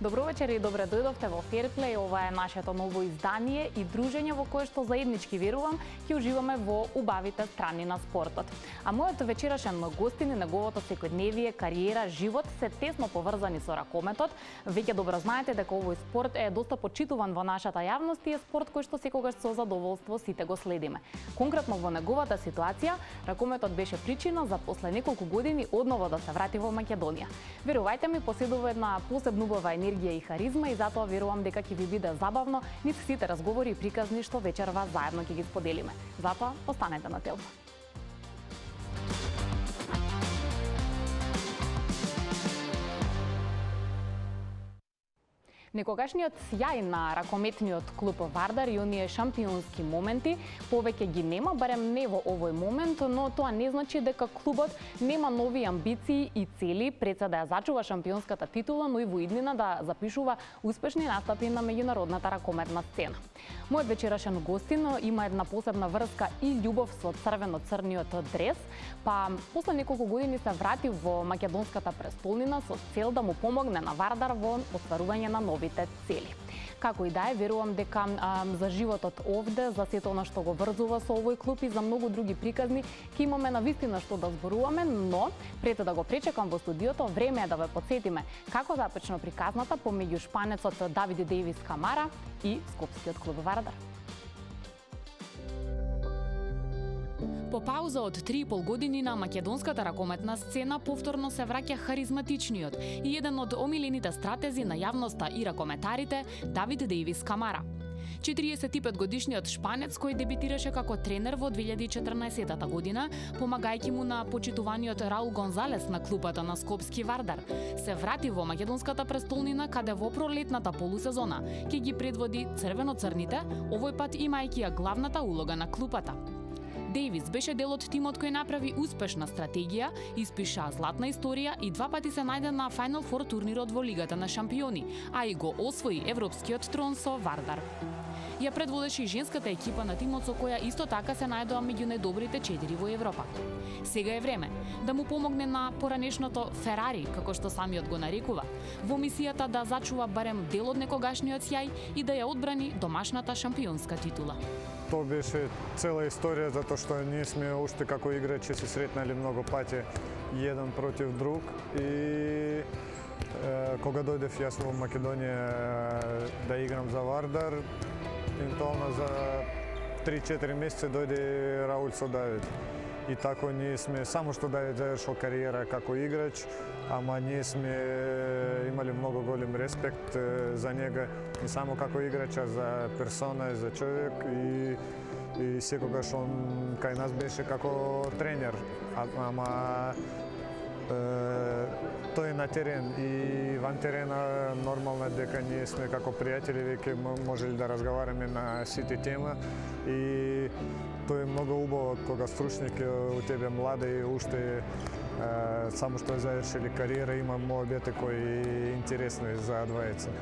Добро вечер и добре дојдовте во Ферплей. Ова е нашето ново издание и дружење во кое што заеднички верувам ќе уживаме во убавите страни на спортот. А мојот вечерашен гостин и неговото секојдневие, кариера, живот се тесно поврзани со ракометот. Веќе добро знаете дека овој спорт е доста почитуван во нашата јавност и е спорт кој што секогаш со задоволство сите го следиме. Конкретно во неговата ситуација, ракометот беше причина за после неколку години одново да се врати во Македонија. Верувајте ми, поседува една посебна убава енергија и харизма и затоа верувам дека ќе ви биде забавно низ сите разговори и приказни што вечерва заедно ќе ги споделиме. Затоа останете на телефон. Некогашниот сјај на ракометниот клуб Вардар и оние шампионски моменти повеќе ги нема, барем не во овој момент, но тоа не значи дека клубот нема нови амбиции и цели пред се да ја зачува шампионската титула, но и во иднина да запишува успешни настапи на меѓународната ракометна сцена. Мојот вечерашен гостин има една посебна врска и љубов со црвено-црниот дрес, па после неколку години се врати во македонската престолнина со цел да му помогне на Вардар во остварување на новите цели. Како и да е, верувам дека за животот овде, за сето она што го врзува со овој клуб и за многу други приказни, ќе имаме навистина што да зборуваме, но пред да го пречекам во студиото, време е да ве потсетиме како започна приказната помеѓу шпанецот Давид Дејвис Камара и скопскиот клуб Вардар. По пауза од 3,5 години на македонската ракометна сцена повторно се враќа харизматичниот и еден од омилените стратези на јавноста и ракометарите Давид Дејвис Камара. 45 годишниот шпанец кој дебитираше како тренер во 2014 година, помагајќи му на почитуваниот Раул Гонзалес на клупата на скопски Вардар, се врати во македонската престолнина каде во пролетната полусезона ќе ги предводи црвено-црните, овој пат имајќи ја главната улога на клупата. Дејвис беше дел од тимот кој направи успешна стратегија, испиша златна историја и два пати се најде на Final Four турнирот во Лигата на шампиони, а и го освои европскиот трон со Вардар. Ја предводеше и женската екипа на тимот со која исто така се најдоа меѓу најдобрите 4 во Европа. Сега е време да му помогне на поранешното Ферари, како што самиот го нарекува, во мисијата да зачува барем дел од некогашниот сјај и да ја одбрани домашната шампионска титула. Тоа беше цела историја затоа што ние сме уште како играчи се сретнали многу пати еден против друг и кога дојдев јас во Македонија да играм за Вардар, евентуално за 3-4 месеци дојде Раул со Давид. И тако ние сме, само што Давид завршил кариера како играч, ама ние сме имали многу голем респект за него, не само како играч, а за персона, за човек и секогаш он кај нас беше како тренер, ама тој на терен и ван терена нормално дека ние сме како пријатели, веќе можели да разговараме на сите тема и тоа е многу убаво кога стручник е у тебе младе и уште само што завршили кариера, има моабите кои интересни за двајца.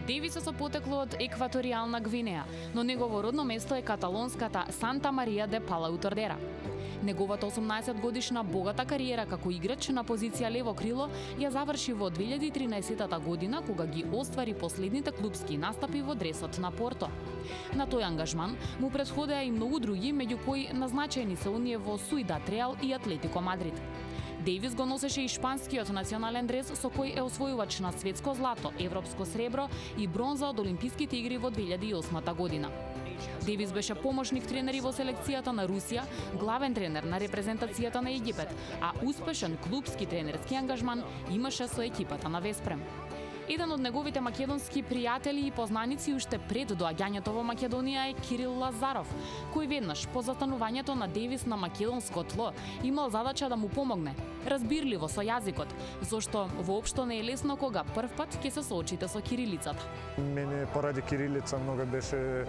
Дејвис со потекло од екваторијална Гвинеја, но негово родно место е каталонската Санта Марија де Палау-Тордера. Неговата 18 годишна богата кариера како играч на позиција лево крило ја заврши во 2013 година кога ги оствари последните клупски настапи во дресот на Порто. На тој ангажман му претходеа и многу други, меѓу кои назначени се оние во Суидат Реал и Атлетико Мадрид. Дејвис го носеше и шпанскиот национален дрес со кој е освојувач на светско злато, европско сребро и бронза од Олимписките игри во 2008 година. Дејвис беше помошник тренери во селекцијата на Русија, главен тренер на репрезентацијата на Египет, а успешен клубски тренерски ангажман имаше со екипата на Веспрем. Еден од неговите македонски пријатели и познаници уште пред доаѓањето во Македонија е Кирил Лазаров, кој веднаш по застанувањето на Дејвис на македонско тло имал задача да му помогне, разбирливо со јазикот, зашто воопшто не е лесно кога првпат ќе се соочите со кирилицата. Мене поради кирилица многу беше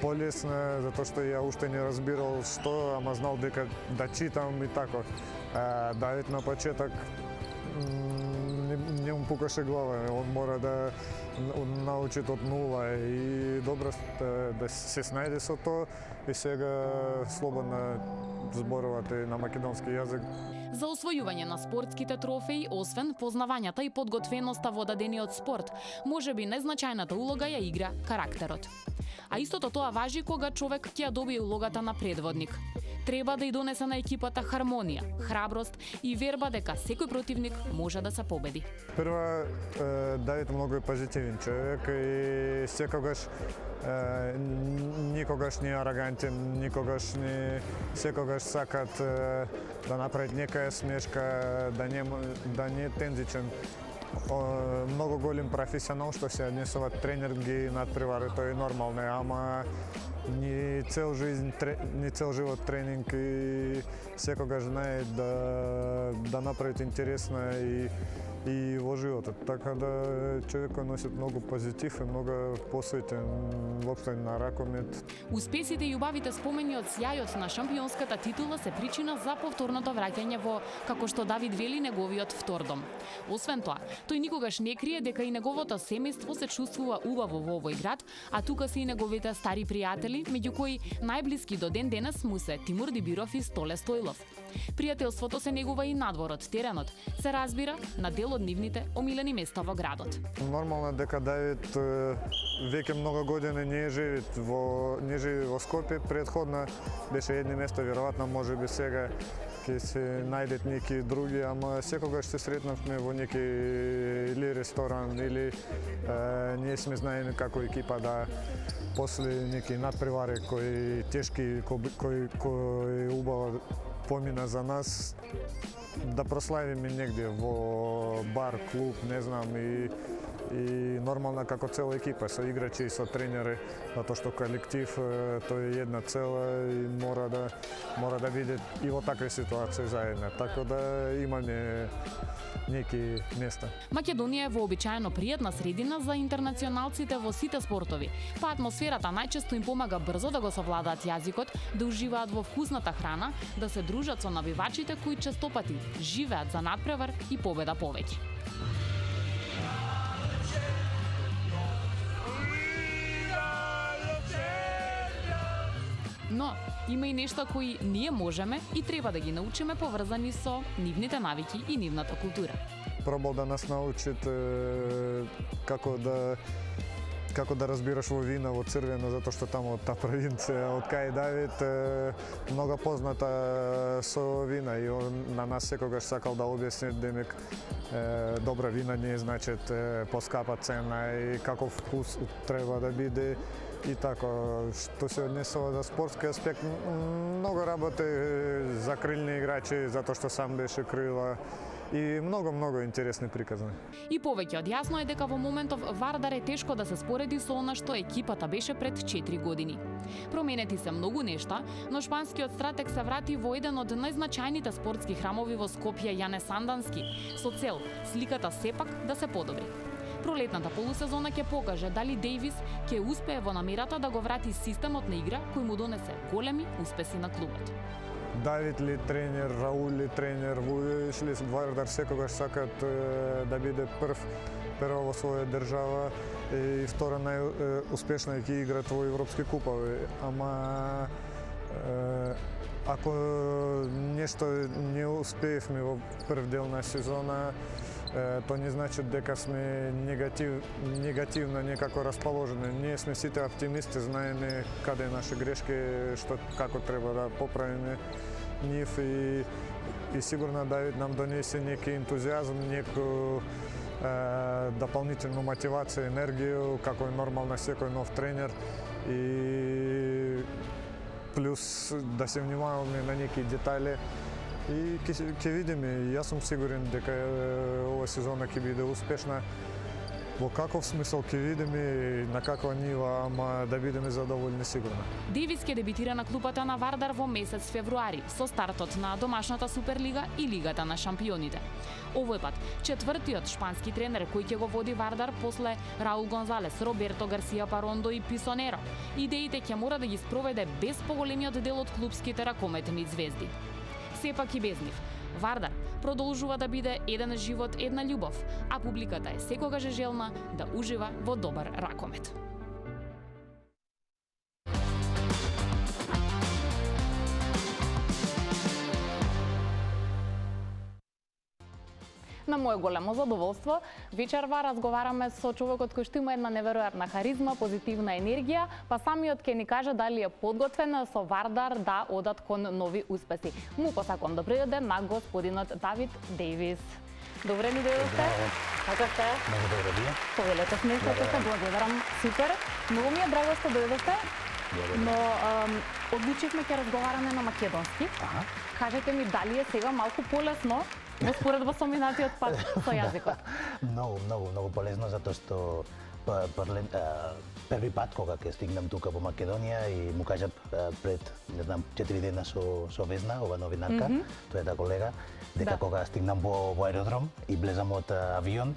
полесна, затоа што ја уште не разбирал што, ама знал дека да читам и тако. Давид на почеток не му пукаше глава, он мора да научи од нула и добро да се снајде со тоа и сега слободно зборувате на македонски јазик. За освојување на спортските трофеи, освен познавањата и подготвеноста во дадениот спорт, можеби незначајната улога ја игра карактерот. А истото тоа важи кога човек ќе ја добие улогата на предводник. Треба да ја донесе на екипата хармонија, храброст и верба дека секој противник може да се победи. Прва, Давид многу е позитивен човек и никогаш не е арогантен, секогаш сакат да направат некоја смешка, да не е тензичен. Многу голем професионал што се однесуваат, тренер ги надпревари, тоа е нормално, ама ни цел живот тренинг и секогаш знае да направи интересно и во животот. Така да човекот носи многу позитив и многу посветен воопшто на ракомет. Успесите и убавите спомени од сјајот на шампионската титула се причина за повторното враќање во, како што Давид вели, неговиот втор дом. Освен тоа, тој никогаш не крие дека и неговото семејство се чувствува убаво во овој град, а тука се и неговите стари пријатели, меѓу кои најблиски до ден денес му се Тимур Дибиров и Столе Стојлов. Пријателството се негува и надворот, теренот, се разбира на дел од нивните омилени места во градот. Нормално дека Давид веќе многу години не живи во Скопје, предходно беше едни место, веројатно можеби сега ќе се најдат неки други, ама секогаш се сретнавме во неки или ресторан, или ние сме знаени како екипа да после неки надпревари кои тешки, кои убаво помина за нас, да прославиме негде во бар, клуб, не знам, и нормално како цела екипа, со играчи и со тренери, затоа што колектив тоа е една цела и мора да биде и во такви ситуации заедно. Така да имаме неки места. Македонија е вообичаено пријатна средина за интернационалците во сите спортови, па атмосферата најчесто им помага брзо да го совладаат јазикот, да уживаат во вкусната храна, да се дружат со навивачите кои честопати живеат за надпревар и победа повеќе. Но има и нешта кои ние можеме и треба да ги научиме поврзани со нивните навики и нивната култура. Пробал да нас научит како да разбираш во вина, во црвено, затоа што таму од таа провинција, од кај Давид, многу позната со вина и он на нас секогаш сакал да објасни демек добра вина не значи поскапа цена и каков вкус треба да биде. И така, што се однесува за спортски аспект, многу работи за крилни играчи, затоа што сам беше крила и многу интересни приказни. И повеќе од јасно е дека во моментов Вардар е тешко да се спореди со она што екипата беше пред 4 години. Променети се многу нешта, но шпанскиот стратег се врати во еден од најзначајните спортски храмови во Скопје, Јане Сандански, со цел сликата сепак да се подобри. Пролетната полусезона ќе покаже дали Дејвис ќе успее во намерата да го врати системот на игра кој му донесе големи успеси на клубот. Давид ли тренер, Раул ли тренер, Вујш Вардар секогаш сакат да биде прво во своја држава и втора најуспешна ќе играт во европски купови. Ама ако нешто не успеевме во прв дел на сезона, тоа не значи дека сме негативно некако расположени. Ние сме сите оптимисти, знаеме каде наши грешки, како треба да поправиме нив и сигурно Давид нам донесе неки ентузијазм, неку дополнителна мотивација, енергија, како е нормално секој нов тренер и плюс да се внимаваме на неки детали. И ќе видиме, јас сум сигурен дека ова сезона ќе биде успешна. Во каков смисол ќе видиме, на каква нива, ама да бидеме задоволни сигурно. Дејвис ќе дебитира на клупата на Вардар во месец февруари со стартот на домашната Суперлига и Лигата на шампионите. Овој пат четвртиот шпански тренер кој ќе го води Вардар после Раул Гонзалес, Роберто Гарсија Парондо и Писонеро. Идеите ќе мора да ги спроведе без поголемиот дел од клупските ракометни звезди. Сепак и без нив. Вардар продолжува да биде еден живот, една љубов, а публиката е секогаш желна да ужива во добар ракомет. На моje големо задоволство, вечерва разговараме со човекот кој што има една неверојатна харизма, позитивна енергија, па самиот ќе ни каже дали е подготвен со Вардар да одат кон нови успеси. Му посакувам добри ден на господинот Давид Дејвис. Добре ми дојдовте. Како сте? Много добро вие. Повелете смештото се, благодарам. Супер. Многу ми е драго што дојдовте. Но одлучивме ќе разговараме на македонски. Кажете ми дали е сега малку полесно во споредба со минатиот пат со јазикот? Многу полезно, затоа што први пат кога ќе стигнам тука во Македонија и му кажав пред, не знам, 4 дена со Везна, ова новинарка, тоа е да колега, дека кога стигнам во аеродром и влезам од авион,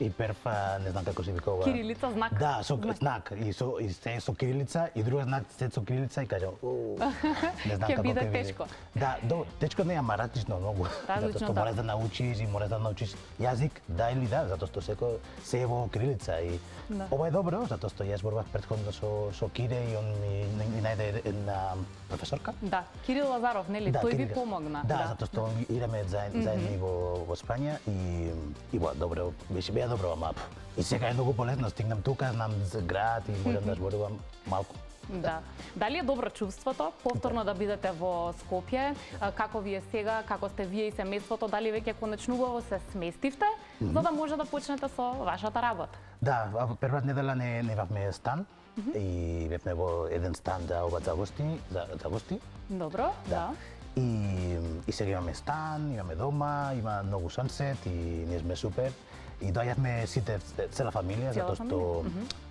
и перф, не знам како се вика ова. Кирилица, знак. Да, со знак и со кирилица и друг знак со кирилица и кажам, не знам како ќе биде тешко. Да, тешко не е, ама различно многу. Затоа што мораш да научиш и мораш да научиш јазик, да или да, затоа што се е во кирилица и ова е добро, затоа што јас борбав претходно со Кире и он ми најде една професорка. Да, Кирил Лазаров, нели? Тој ви помогна. Да, затоа што идеме заедно во Спања и добро, беа добро, ама и сега е многу полезно, стигнам тука, знам за град и можам да зборувам малку. Да. Дали е добро чувството повторно да бидете во Скопје? Како ви е сега, како сте вие и семејството, дали веќе конечно убаво се сместивте, за да може да почнете со вашата работа? Да, првата недела не имавме стан и бевме во еден стан за гости. Добро, да. И сега имаме стан, имаме дома, има многу сансет и ние сме супер. И доаѓавме сите, цела фамилија, затоа што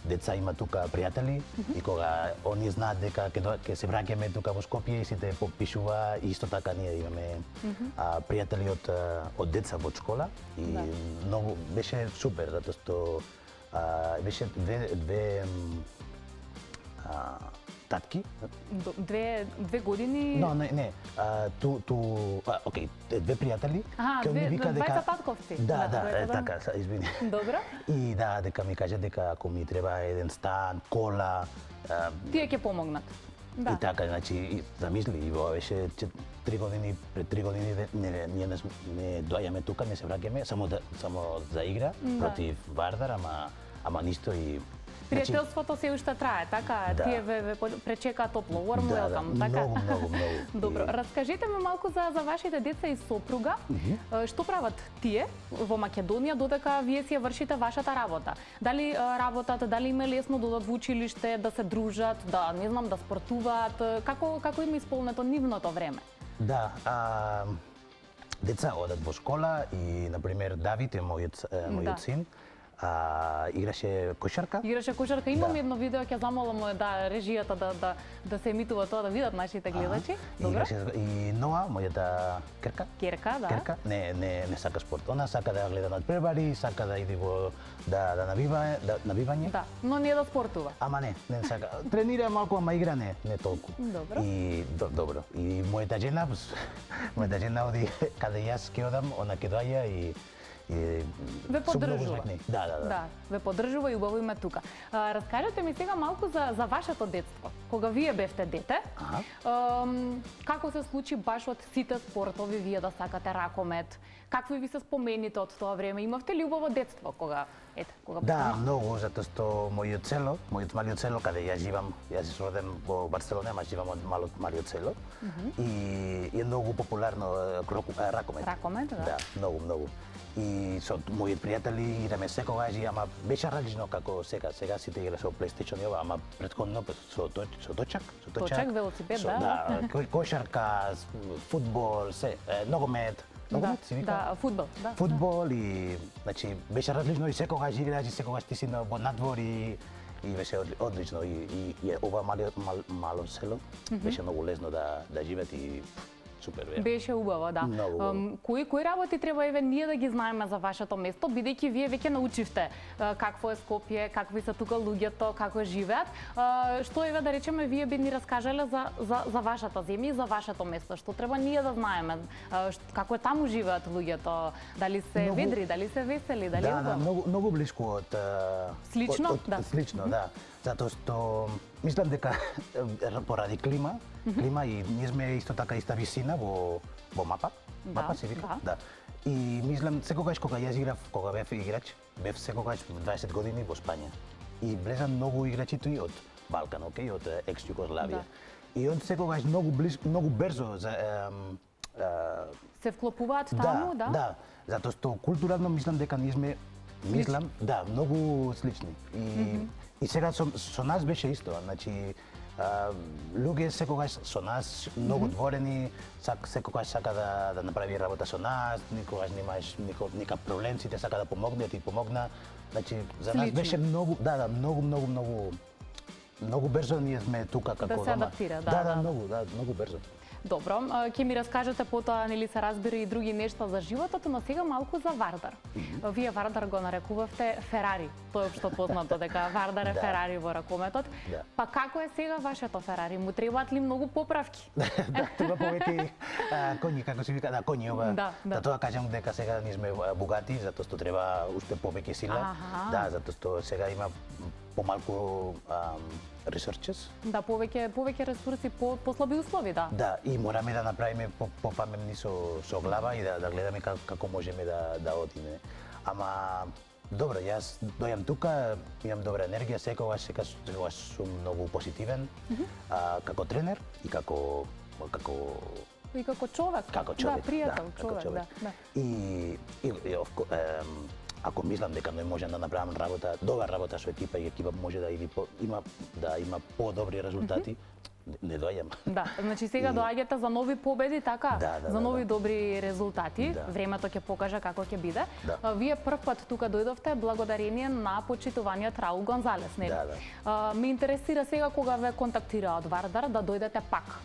деца има тука пријатели и кога они знаат дека ќе се враќаме тука во Скопје и сите попишува, и исто така ние имаме пријатели од деца во школа и многу беше супер, затоа што беше две татки. Две години? Не. Окей, две пријатели. Двајца татковци. Да, така, извини. Добро. И дека ми кажа дека ако ми треба еден стан, кола, тие ќе помогнат. И така, значи, замисли, и ова беше 3 години, пред 3 години ние не доаѓаме тука, не се враќаме, само за игра против Вардар, ама ништо и пријателството се уште трае, така? Тие ве пречека топло, warm welcome, така? Многу. Добро, раскажете ми малку за вашите деца и сопруга. Што прават тие во Македонија додека вие си ја вршите вашата работа? Дали работат, дали им е лесно да одат во училиште, да се дружат, да, не знам, да спортуваат? Како им е исполнето нивното време? Да, деца одат во школа и, например, Давид е мојот син, играше кошарка. Имам едно видео, ќе замолам режијата да се емитува тоа, да видат нашите гледачи. Добро. И Ноа, мојата керка. Керка. Не сака спорт. Она сака да гледа надпревари, сака да иде во да навивање. Да, но не да спортува. Ама не сака. Тренира малку, ама игра не толку. Добро. И добро. И мојата жена оди каде јас ќе одам, она ќе доаѓа и ве поддржува. Да. Ве поддржува и убаво има тука. Раскажете ми сега малку за вашето детство. Кога вие бевте дете, како се случи баш од сите спортови вие да сакате ракомет? Какви ви се спомените од тоа време? Имавте ли убаво детство кога Да, многу, затоа што мојот малиот село, каде јас живам, јас се роден во Барселона, ама живам од малиот село, и е многу популарно ракомет. Ракомет, да. Да, многу. И со мојот пријатели играме секогаш, ама беше различно како сега. Сега сите игра со PlayStation и ова, ама претходно со точак. Точак, велосипед, да. Кошарка, фудбал, ногомет. Да, фудбал. Фудбал и, значи, беше различно и секогаш играш и секогаш ти си во надвор и беше одлично. И ова мало село беше многу лесно да живеат и супер бе. Беше убаво, да. Кои работи треба еве ние да ги знаеме за вашето место, бидејќи вие веќе научивте какво е Скопје, какви се тука луѓето, како живеат. Што еве да речеме вие би ни раскажале за вашата земја и за вашето место? Што треба ние да знаеме? Како е таму живеат луѓето? Дали се ведри, дали се весели, дали Да, многу блиску од слично, да. Слично, да. Затоа што мислам дека поради клима и ние сме исто така иста висина во мапа. Мапа се вика? Да. И мислам секогаш кога јас играв, кога бев играч, бев секогаш 20 години во Спања. И влеза многу играчи тој од Балкан, окей, од екс-Југославија. И он секогаш многу брзо се вклопуваат таму, да? Да, затоа што културално мислам дека ние сме многу слични. И сега со нас беше исто, значи луѓе секогаш со нас многу отворени, секогаш сака да направи работа со нас, никогаш немаш никаков проблем, сите сака да помогне, ти помогна. Значи за нас беше многу брзо ние сме тука како дома. Да се адаптира, да. Многу брзо. Добро, ќе ми раскажете потоа, нели се разбира и други нешта за животот, но сега малку за Вардар. Вие Вардар го нарекувавте Ферари. Тоа е општо познато дека Вардар е Ферари во ракометот. Па како е сега вашето Ферари? Му требаат ли многу поправки? Да, треба повеќе коњи, како се вика, коњи ова. Да тоа кажам дека сега ние сме богати, затоа што треба уште повеќе сила. Да, затоа што сега има помалку researches. Да, повеќе ресурси, послаби услови, да. Да, и мораме да направиме попамемни со глава и да гледаме како можеме да одиме. Ама добро, јас дојам тука, имам добра енергија, секогаш сум многу позитивен, како тренер и како човек. Како човек, да, пријател, човек, да. И ако мислам дека не можам да направам добра работа со екипа и екипа може да има подобри резултати, не доаѓам. Да, значи сега доаѓате за нови победи, така? За нови добри резултати. Времето ќе покаже како ќе биде. Вие прв пат тука дојдовте благодарение на почитуваниот Раул Гонзалес, нели? Ме интересира сега кога ве контактира од Вардар да дојдете пак.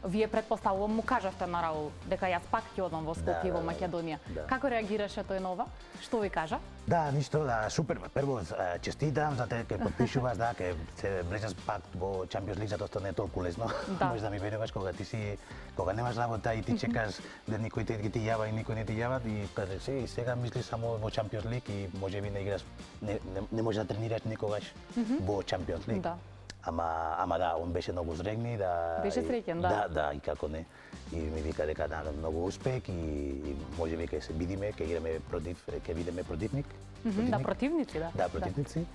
Вие предпоставувам му кажавте на Раул дека јас пак ќе одам во Скопје во Македонија. Како реагираше тој нова? Што ви кажа? Да, ништо, супер. Прво честитам за те ке потпишуваш, ке се влезеш пак во Champions League, затоа што не е толку лесно. Може да ми веруваш кога немаш работа и ти чекаш да никој ти јава и никој не ти јава и кажеш и сега мислиш само во Champions League и можеби не играш, не можеш да тренираш никогаш во Champions League. Ама да, он беше многу зрегни, беше среќен, да. Да, и како не. И ми вика дека многу успех и можеби ќе се видиме, ќе видиме противник. Да, противници, да. Да, противници.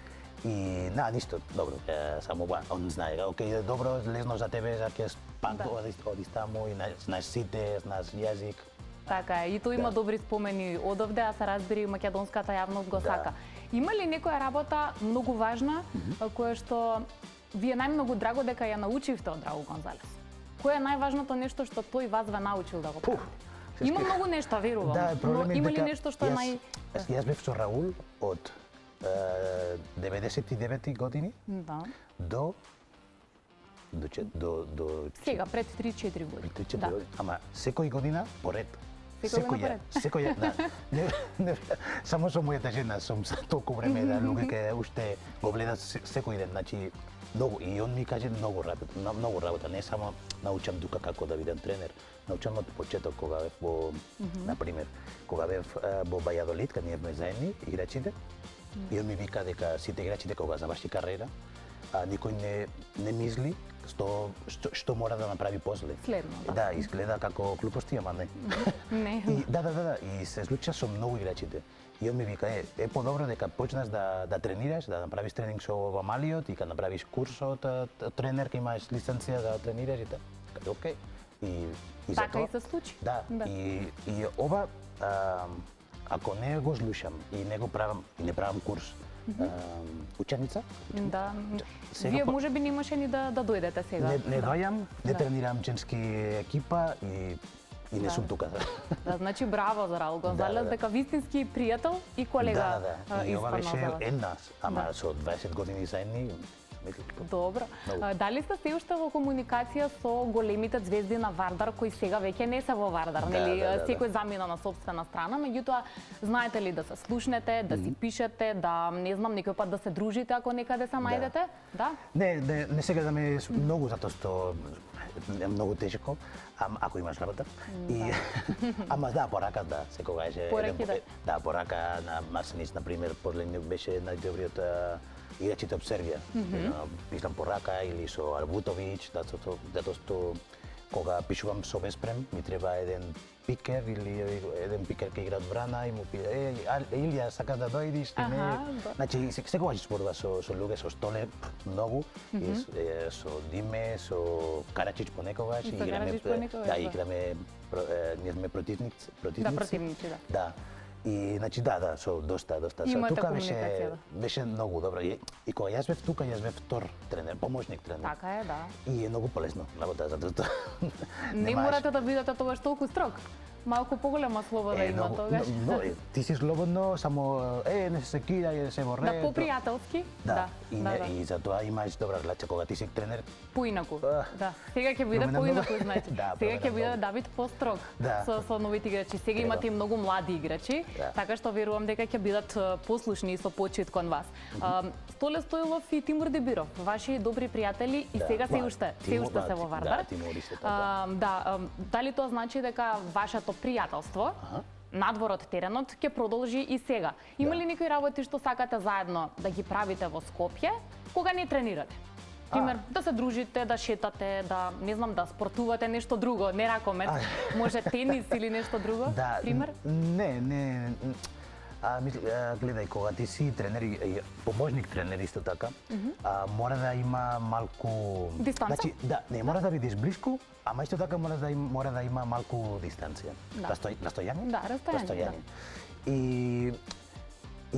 И ништо, добро, само он знае, окей, добро, лесно за тебе, за ќе пак одиш таму и знаеш сите, знаеш јазик. Така е, и тој има добри спомени одовде, а се разбира и македонската јавност го сака. Има ли некоја работа многу важна, која што вие најмногу драго дека ја научивте од Раул Гонзалес? Кое е најважното нешто што тој вас ве научил да го правите? Има многу нешта, верувам. Но има ли нешто што е Јас бев со Раул од 99 години до сега пред 3-4 години. Ама секој година поред. Секој да. Само со мојата жена сум толку време да луѓе уште го гледат секој ден, значи многу, и он ми каже многу работа, не само научам тука како да бидам тренер, научам од почеток кога бев например, кога бев во Бајадолид, кога ние бевме заедни играчите, и он ми вика дека сите играчите кога заврши кариера, никој не мисли што мора да направи после. Следно, да. Да, изгледа како глупости, ама не. Не. Да, и се случува со многу играчите. И он ми вика, е подобро дека почнеш да тренираш, да направиш тренинг со малиот и кога направиш курс од тренер, кога имаш лиценција да тренираш и така. Каде окей. И така и се случи. Да, и ова ако не го слушам и не го правам и не правам курс, ученица. Да. Вие можеби немаше ни да дојдете сега. Не дојам, не тренирам женски екипа и не сум тука. Да, значи браво за Раул Гонзалес, дека вистински пријател и колега. Да. И ова беше една, ама со 20 години заедни, мислам. Добро. Дали сте се уште во комуникација со големите звезди на Вардар кои сега веќе не се во Вардар, нели? Секој замина на собствена страна, меѓутоа знаете ли да се слушнете, да си пишете, да не знам некој пат да се дружите ако некаде се најдете? Да. Не се гледаме многу затоа што е многу тешко, ако имаш работа. И ама да, порака да, секогаш е. Да, порака на Марсенис на пример, после беше најдобриот играчите од Сербија. Мислам порака или со Арбутовиќ, затоа што кога пишувам со Веспрем, ми треба еден пикер или еден пикер ке игра од брана и му пие, Илија, сакаш да дојдиш, ти не. Значи, секогаш спорува со луѓе, со Столе, многу, со Диме, со Карачич понекогаш, играме, ние сме противници. Да, противници, да. Да. И значи да, со доста. Тука беше многу добро. И кога јас бев тука, јас бев втор тренер, помошник тренер. Така е, да. И е многу полесно работа, затоа што не морате да бидете тогаш толку строг. Малку поголема слобода има тогаш. Ти си слободно, само не се кидај, се во ред. Да, попријателски. Да. И затоа имаш добра релација кога ти си тренер. Поинаку. Да. Сега ќе биде поинаку, значи. Сега ќе биде Давид построг со новите играчи. Сега имате и многу млади играчи, така што верувам дека ќе бидат послушни и со почит кон вас. Столе Стоилов и Тимур Дебиров, ваши добри пријатели и сега се уште се во Вардар. Да, дали тоа значи дека вашето пријателство надвор од теренот ќе продолжи и сега? Има ли некои работи што сакате заедно да ги правите во Скопје кога не тренирате? Пример, да се дружите, да шетате, да, не знам, да спортувате нешто друго, не ракомет, може тенис или нешто друго, пример? Не. Гледај, кога ти си тренер и помошник тренер исто така, мора да има малку дистанца? Значи, да, не мора да бидеш блиску, ама исто така мора да има малку дистанција. Растојање? Да, растојање. И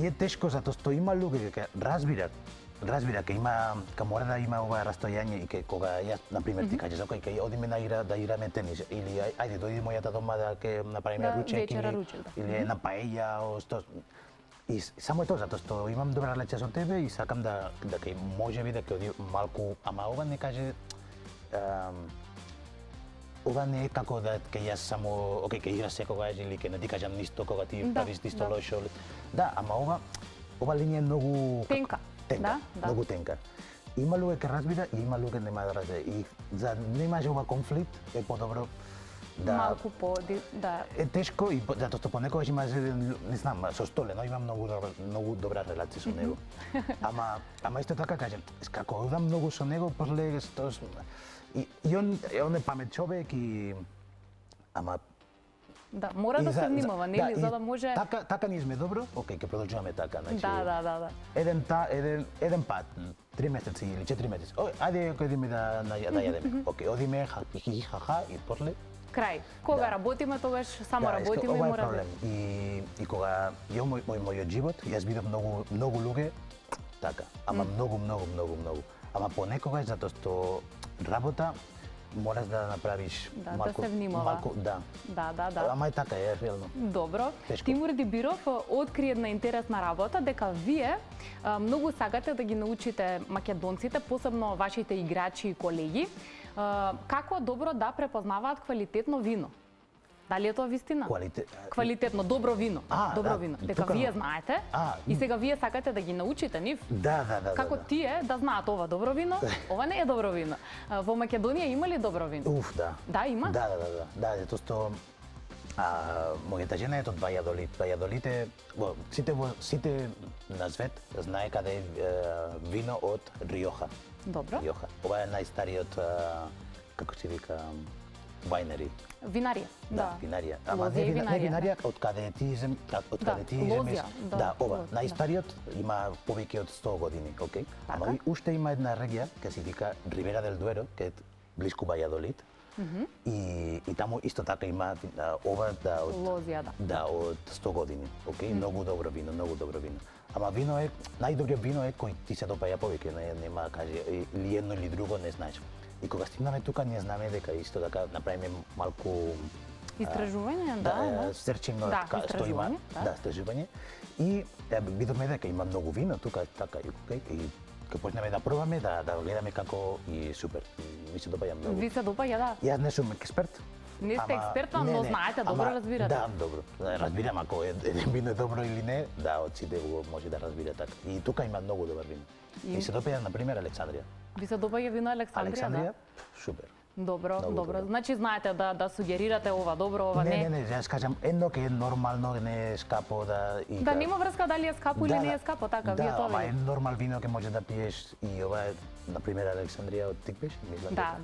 е тешко затоа што има луѓе дека разбира ка мора да има ова растојање и кога јас на пример ти кажеш окей, ке одиме да играме тенис или ајде дојди мојата дома да ке направиме ручек или на паеја, и само е тоа затоа што имам добра релација со тебе и сакам да ке можеби да ке оди малку, ама ова не каже ова не е како да ке јас само окей, ке играш секогаш или ке не ти кажам ништо кога ти правиш ништо лошо. Да, ама ова линија е многу тенка. Многу тенка. Има луѓе ке разбира и има луѓе нема да разбира. И за не имаш ова конфликт, е подобро да малку е тешко и затоа што понекогаш имаш не знам, со Столе, но имам многу добра релација со него. Ама исто така кажем, како одам многу со него, после и он е памет човек и ама да, мора да се внимава, нели, за да може... Така ние сме добро, окей, ќе продолжуваме така, значи... Да. Еден пат, 3 месеци или 4 месеци, ајде ако идеме да јадеме, окей, одиме, ха и после... Крај. Кога работиме, тогаш само работиме и мора... Ова е проблем. И кога ја мојот живот, јас видов многу луѓе така, ама многу. Ама понекогаш, затоа што работа, мораш да направиш малку... Да се внимава. Да. Ама е така, е реално. Добро. Тимур Дебиров откри една интересна работа, дека вие многу сакате да ги научите македонците, посебно вашите играчи и колеги, како добро да препознаваат квалитетно вино. Дали е тоа вистина? Квалитетно, добро вино. Добро вино. Дека вие знаете и сега вие сакате да ги научите нив. Да. Како тие да знаат ова добро вино, ова не е добро вино. Во Македонија има ли добро вино? Да. Да, има? Да, затоа што мојата жена е од Вајадолит е, сите на свет знае каде е вино од Риоха. Добро. Риоха. Ова е најстариот, како се вика, вајнери. Винарија. Да, винарија. Ама не винарија, од каде ти земеш. Да, ова. Најстариот има повеќе од 100 години, окей? Ама уште има една регија, ке се вика Ривера del Duero, ке е блиску Вајадолит. И таму исто така има ова од 100 години, окей? Многу добро вино. Ама вино е, најдобриот вино е кој ти се допаја повеќе, нема каже или едно или друго не знаеш. И кога стигнаме тука, ние знаме дека исто така направиме малку истражување, серчинг што има, истражување. И видовме дека има многу вино тука, така и ке почнеме да пробаме, да гледаме како и супер. Ми се допаѓа многу. Ви се допаѓа, да. Јас не сум експерт. Не сте експерт, но знаете, добро разбирате. Да, добро. Разбирам ако еден вино е добро или не, да, од сите го може да разбира така. И тука има многу добар вино. Ми се допаѓа, например, Александрија. Ви се допаѓа вино Александрија, да? Супер. Добро. Значи знаете да сугерирате ова добро, ова не. Не, јас кажам едно ке е нормално, не е скапо да и да нема врска дали е скапо или не е скапо, така вие тоа. Да, ама е нормал вино ке може да пиеш и ова е например Александрија од Тикбеш, мислам. Да.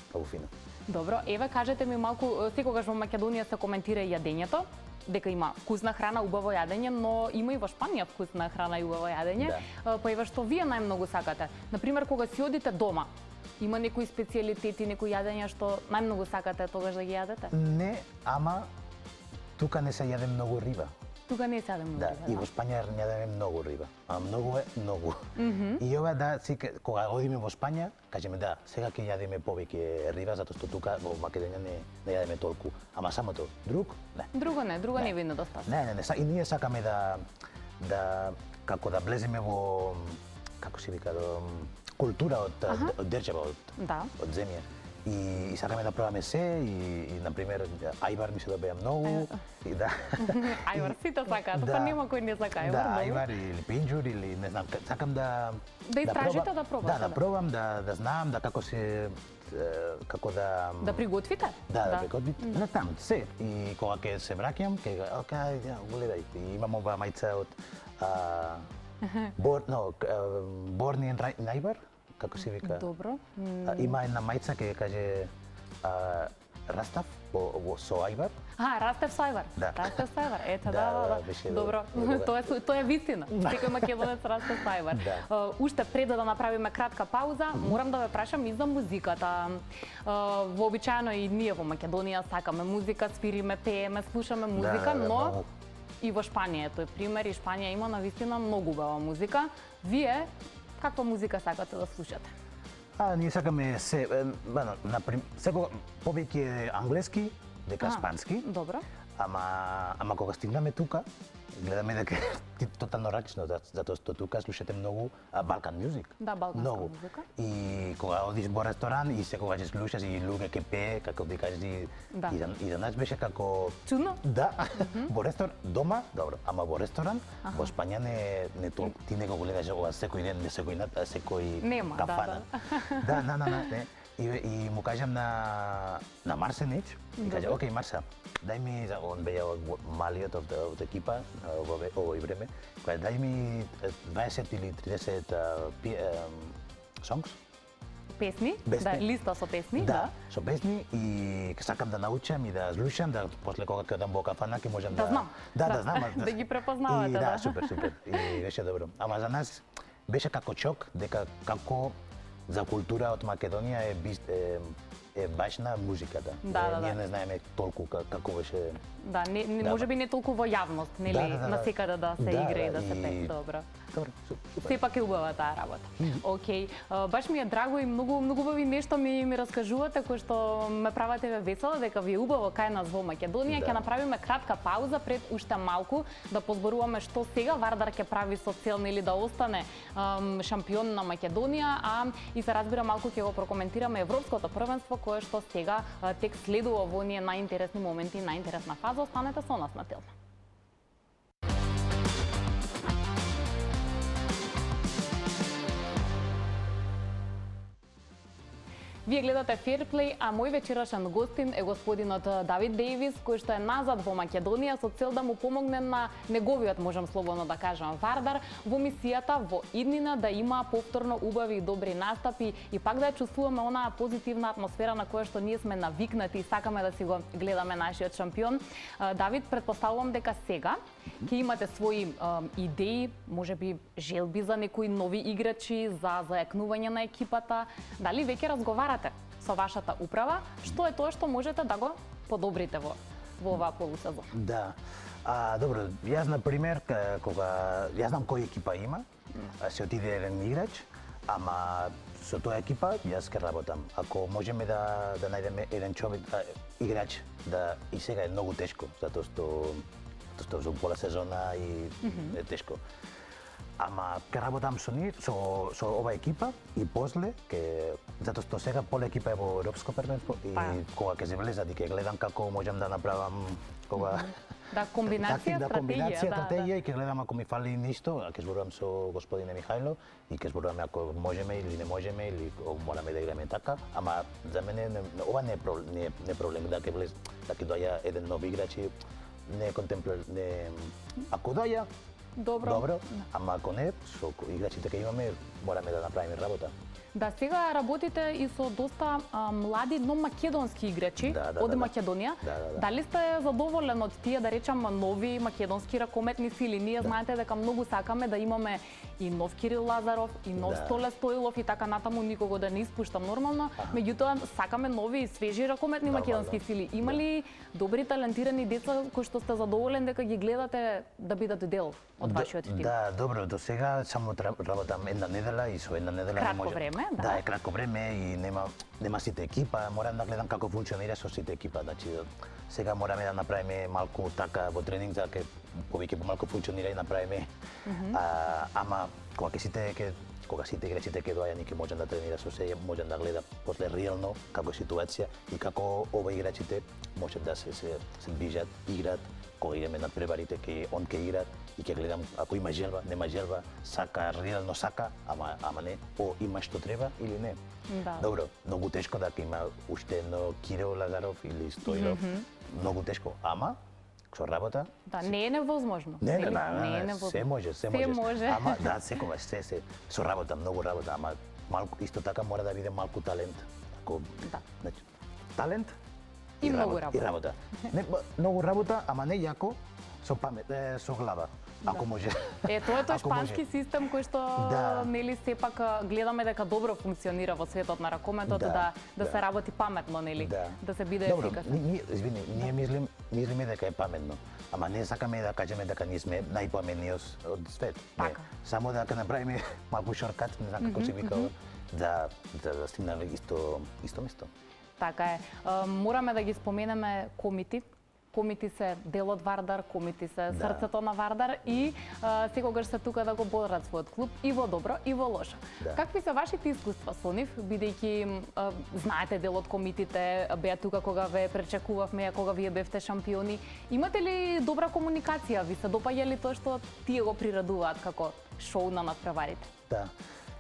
Многу фино. Добро, еве кажете ми малку, секогаш во Македонија се коментира и јадењето, дека има вкусна храна, убаво јадење, но има и во Шпанија вкусна храна и убаво јадење. Па еве што вие најмногу сакате? Например, кога си одите дома, има некои специјалитети, некои јадења што најмногу сакате тогаш да ги јадете? Не, ама тука не се јаде многу риба. Тука не се јаде многу риба. Да, и во Шпанија не јадеме многу риба. А многу е многу. И ова да, кога одиме во Шпанија, кажеме да, сега ќе јадеме повеќе риба, затоа што тука во Македонија не јадеме толку. Ама само тоа. Друго не ви недостатоци. Не, и ние сакаме да како да влеземе во, како се вика, култура од држава, од земја. И сакаме да пробаме се и например ајвар ми се добија многу и да. Ајвар сите сакаат, па нема кој не сака ајвар. Да, ајвар или пинџур или не знам, сакам да истражите, да пробате. Да пробам, да знам да како се како да приготвите? Да приготвите. Не знам, се. И кога ќе се враќам, ќе окей, гледај, имам ова мајца од Born in Aјвар, како се вика? Добро. Има една мајца ке каже Растав со ајвар. Растав со ајвар. Растав со ајвар. Ето да. Добро. Тоа е вистина. Секој македонец растав со ајвар. Уште пред да направиме кратка пауза, морам да ве прашам и за музиката. Вообичаено и ние во Македонија сакаме музика, свириме, пееме, слушаме музика, но и во Шпанија, тој пример, и Шпанија има навистина многу убава музика. Вие каква музика сакате да слушате? Ние сакаме се, например, секога повеќе англиски, дека шпански. Добро. Ама кога стигнаме тука, гледаме дека тотално различно, затоа што тука слушате многу Балкан музик. Да, балканска музика. И кога одиш во ресторан и секогаш слушаш и луѓе ке пее, како ти кажеш, и за нас беше како чудно? Да. Во ресторан дома, добро, ама во ресторан во Шпанија не толку, ти не го гледаш ова секој ден, не секој кафана. Да, и му кажам на Марсенич, и каже, окей, Марса, дај ми, он беја малиот од екипа овој време, која дај ми 20 или 30 songs. Песни? Да, листа со песни, да. Со песни и сакам да научам и да слушам, да после кога ќе одам во кафана ќе можам да знам. Да знам. Да ги препознавате, да. Да, супер. И беше добро. Ама за нас беше како чок дека како за култура од Македонија е важна музиката. Ние не знаеме толку како беше. Да, можеби не толку во јавност, нели, насекаде да се игра и да се пее. Добро. Сепак е убава таа работа. Океј, баш ми е драго и многу убави нешто ми раскажувате кои што ме правате весела дека ви е убаво кај нас во Македонија. Ќе направиме кратка пауза пред уште малку да позборуваме што сега Вардар ќе прави со цел нели да остане шампион на Македонија, и се разбира малку ќе го прокоментираме европското првенство кое што сега тек следува во оние најинтересни моменти, најинтересна фаза. Останете со нас на Телма. Вие гледате Fairplay, а мој вечерашен гостин е господинот Давид Дејвис, кој што е назад во Македонија со цел да му помогне на неговиот, можам слободно да кажам, Вардар во мисијата во иднина да има повторно убави и добри настапи и пак да ја чувствуваме онаа позитивна атмосфера на која што ние сме навикнати и сакаме да си го гледаме нашиот шампион. Давид, претпоставувам дека сега ќе имате своји идеи, можеби желби за некои нови играчи, за зајакнување на екипата. Дали веќе разговарате со вашата управа, што е тоа што можете да го подобрите во оваа полусезон? Да. Добро, јас на пример кога јас знам која екипа има, се отиде еден играч, ама со тоа екипа јас ќе работам. Ако можеме да најдеме еден човек, играч, и сега е многу тешко, затоа што во пола сезона и е тешко. ама ке работам со нив, со ова екипа и после затоа што сега поле екипа е во Европско првенство и кога ќе се влезат и ќе гледам како можам да направам кога Да, комбинација, стратегија и ќе гледам ако ми фали ништо, ќе зборувам со господине Михајло и ќе зборуваме ако можеме или не можеме или мораме да играме така, ама за мене ова не е проблем да ќе влез, да ќе доаѓа еден нов играч и не ако доаѓа добро, ама ако не, со играчите ќе имаме, мораме да направиме работа. Да, сега работите и со доста млади, но македонски играчи од Македонија. Дали сте задоволен од тие, да речам, нови македонски ракометни сили? Ние знаете дека многу сакаме да имаме и нов Кирил Лазаров, и нов Столе Стоилов и така натаму, никого да не испуштам нормално. Меѓутоа, сакаме нови и свежи ракометни македонски сили. Има ли добри, талентирани деца кои што сте задоволен дека ги гледате да бидат дел од вашиот тим? Да, добро, до сега само работам една недела и со една недела не може. Кратко време, да. Да, е кратко време и нема сите екипа, морам да гледам како функционира со сите екипа, значи сега мораме да направиме малку така во тренинг за ке повеќе помалку функционира и направиме. Ама кога сите играчите ќе доаѓаат и ќе можам да тренира со се, можам да гледам после реално како ситуација и како ова играчите може да се движат, играат, кога идеме на пребарите он ќе играат и ќе гледам ако има желба, нема желба, сака, реално сака, ама не, има што треба или не. Добро, многу тешко дека има уште едно Кирил Лазаров или Стоилов, многу тешко, ама со работа. Да, не е невозможно. Не, се може. Ама да, секогаш се со работа, многу работа, ама малку исто така мора да биде малку талент. Значи, талент и многу работа. И работа. Не, многу работа, ама не јако, со памет, со глава. Ако може. Тоа е тој шпански систем кој што нели сепак гледаме дека добро функционира во светот на ракометот, да се работи паметно, нели, да се биде ефикасно. Извини, ние мислиме дека е паметно, ама не сакаме да кажеме дека ние сме најпаметниот од свет. Така. Само дека направиме малку шорткат, не знам како се вика, да стигнеме исто место. Така е. Мораме да ги споменеме комити. Комити се дел од Вардар, комити се срцето на Вардар и секогаш се тука да го бодрат својот клуб и во добро и во лошо. Какви се вашите искуства со нив, бидејќи знаете дел од комитите, беа тука кога ве пречекувавме, кога вие бевте шампиони. Имате ли добра комуникација? Ви се допаѓа ли тоа што тие го прирадуваат како шоу на надпреварите? Да.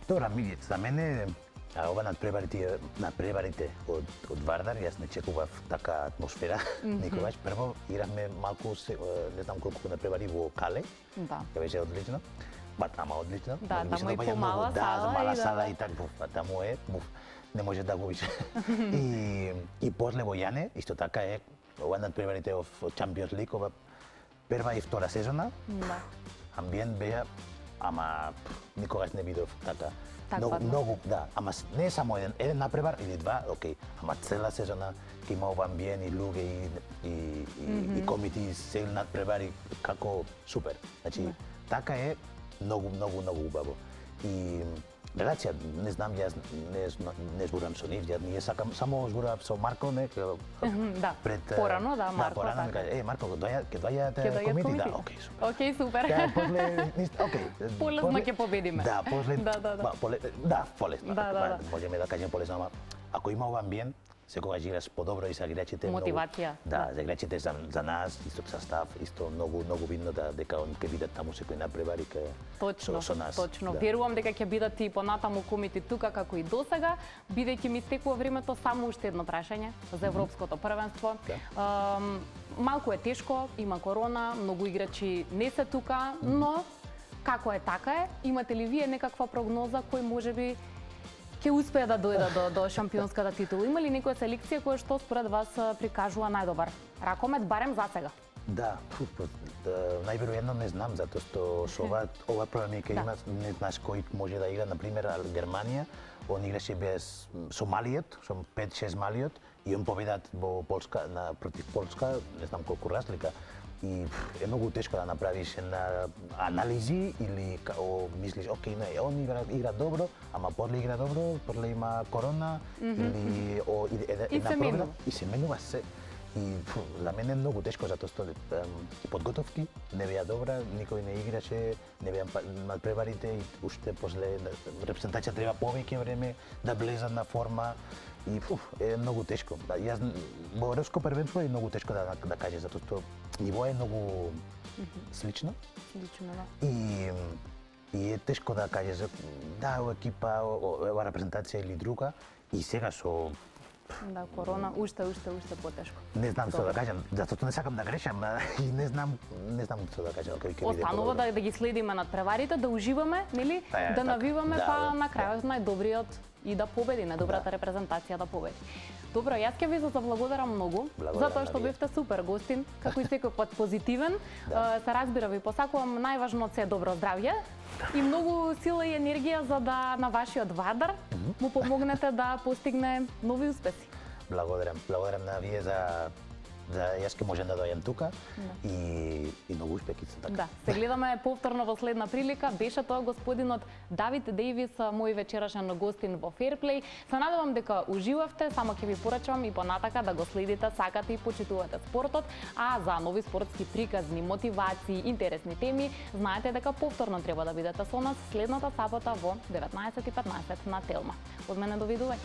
Добра, за мене ова надпреварите од Вардар, јас не чекував така атмосфера никогаш. Прво игравме малку, не знам колку надпревари во Кале, ќе беше одлично. Ама одлично. Да, таму и помала сала. Да, мала сала и така, таму е, не може да губиш. И после во Јане, исто така е, ова надпреварите од Champions League, ова прва и втора сезона, амбиент беа, ама никогаш не видов така. Многу, да, ама не само еден напревар или два, окей, ама цела сезона ќе има ова амбиент и луѓе и комити се надпревари како супер. Значи, така е многу убаво. И релација, не знам, јас не зборувам со нив, ние сакам, само зборувам со Марко, не? Да, порано, да, Марко. Да, порано, Марко, ќе доаѓате комити? Да, окей, супер. Окей, супер. Полесно ќе победиме. Да, полесно. Можеме да кажеме полесно, ама ако има ова амбиент, секогаш играш подобро и за играчите. Мотивација. Да, за играчите за нас, исто состав, исто многу видно дека он ќе бидат таму секој напревари со нас. Точно. Верувам дека ќе бидат и понатаму комити тука како и досега, бидејќи ми стекува времето, само уште едно прашање за европското првенство. Малку е тешко, има корона, многу играчи не се тука, но како е така е, имате ли вие некаква прогноза кој можеби ќе успее да дојде до шампионската титула? Има ли некоја селекција која што според вас прикажува најдобар ракомет, барем за сега? Да, најверојатно не знам, затоа што со ова програми ќе има, не знаеш кој може да игра, например, Германија, он играше без Сомалиот, со 5-6 малиот, и он победат во Полска, против Полска, не знам колку разлика. И е многу тешко да направиш анализи или мислиш, окей, не, он игра добро, ама после игра добро, после има корона или и се менува. И се менува се. И за мене е многу тешко затоа што подготовки не беа добра, никој не играше, не беа надпреварите и уште после репрезентација треба повеќе време да влезат на форма и е многу тешко. Јас во европско првенство е многу тешко да кажеш затоа што ниво е многу слично. Слично, да. И е тешко да кажеш да ова екипа, ова репрезентација или друга и сега со Да, корона, уште потешко. Не знам што да кажам, затоа не сакам да грешам и не знам што да кажам кој ќе биде. Останува да ги следиме надпреварите, да уживаме, нели? Да навиваме па на крајот најдобриот и да победи, најдобрата репрезентација да победи. Добро, јас ќе ви заблагодарам многу затоа што бевте супер гостин, како и секој пат позитивен. Се разбира, ви посакувам најважно од се добро здравје и многу сила и енергија за да на вашиот Вардар му помогнете да постигне нови успеси. Благодарам на вие за јас ќе можам да дојдам тука и многу успеки се така. Да, се гледаме повторно во следна прилика. Беше тоа господинот Давид Дејвис, мој вечерашен гостин во Fairplay. Се надевам дека уживавте, само ќе ви порачувам и понатака да го следите, сакате и почитувате спортот, а за нови спортски приказни, мотивации, интересни теми, знаете дека повторно треба да бидете со нас следната сабота во 19:15 на Телма. Од мене довидување.